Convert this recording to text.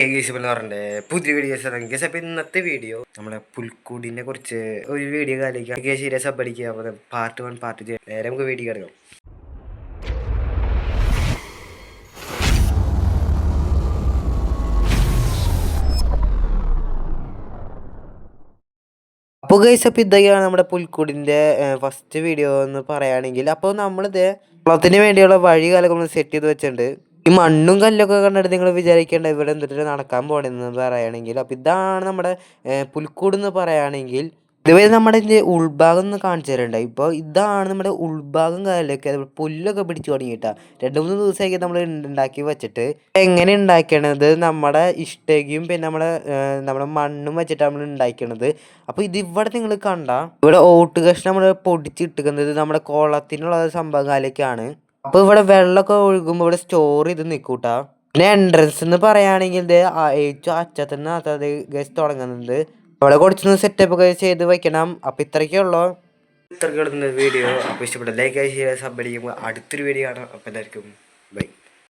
പറഞ്ഞേ പുതിയ വീഡിയോസ് ഇറങ്ങിയ അപ്പം ഇന്നത്തെ വീഡിയോ നമ്മളെ പുൽക്കൂടിനെ കുറിച്ച് ഒരു വീഡിയോ കാലിക്കാം ശരിയാ സബ്ബടിക്കുക പാർട്ട് 1 പാർട്ട് 2 നേരെ നമുക്ക് വീഡിയോ കിടക്കാം. അപ്പോൾ ഗൈസ് അപ്പോൾ ഇതൊക്കെയാണ് നമ്മുടെ പുൽക്കൂടിൻ്റെ ഫസ്റ്റ് വീഡിയോ എന്ന് പറയുകയാണെങ്കിൽ. അപ്പോൾ നമ്മളിത് കുളത്തിന് വേണ്ടിയുള്ള വഴി കാലൊക്കെ നമ്മൾ സെറ്റ് ചെയ്ത് വെച്ചിട്ടുണ്ട്. ഈ മണ്ണും കല്ലൊക്കെ കണ്ടിട്ട് നിങ്ങൾ വിചാരിക്കേണ്ട ഇവിടെ എന്തിട്ട് നടക്കാൻ പോകണമെന്ന് പറയുകയാണെങ്കിൽ. അപ്പോൾ ഇതാണ് നമ്മുടെ പുൽക്കൂട് എന്ന് പറയുകയാണെങ്കിൽ. ഇതുവരെ നമ്മുടെ ഇതിൻ്റെ ഉൾഭാഗം ഒന്ന് കാണിച്ചു തരണ്ടായി. ഇപ്പോൾ ഇതാണ് നമ്മുടെ ഉൾഭാഗം കാലൊക്കെ പുല്ലൊക്കെ പിടിച്ചു തുടങ്ങിയിട്ടാണ് 2-3 ദിവസമാക്കി നമ്മൾ ഉണ്ടാക്കി വെച്ചിട്ട്. എങ്ങനെ ഉണ്ടാക്കണത് നമ്മുടെ ഇഷ്ടികയും പിന്നെ നമ്മുടെ മണ്ണും വെച്ചിട്ട് നമ്മൾ ഉണ്ടാക്കണത്. അപ്പോൾ ഇതിവിടെ നിങ്ങൾ കണ്ട ഇവിടെ ഓട്ട് കഷ്ണം നമ്മൾ പൊടിച്ചിട്ടിരിക്കുന്നത് നമ്മുടെ കുളത്തിനുള്ള സംഭവം കാലൊക്കെയാണ്. അപ്പോൾ ഇവിടെ വെള്ളമൊക്കെ ഒഴുകുമ്പോൾ ഇവിടെ സ്റ്റോർ ചെയ്ത് നിൽക്കൂട്ടാ. പിന്നെ എൻട്രൻസ് എന്ന് പറയുകയാണെങ്കിൽ ഇത് ഏറ്റവും അറ്റത്തുനിന്ന് ഗസ്റ്റ് തുടങ്ങുന്നത്. അവിടെ കുറച്ചൊന്ന് സെറ്റപ്പ് ഒക്കെ ചെയ്ത് വെക്കണം. അപ്പോൾ ഇത്രയ്ക്കുള്ളൂ വീഡിയോ. അപ്പോൾ ഇഷ്ടപ്പെട്ട ലൈക്ക് ചെയ്യുക, സബ് അടിക്കുമ്പോൾ അടുത്തൊരു വീഡിയോ കാണാം. അപ്പോൾ എല്ലാവർക്കും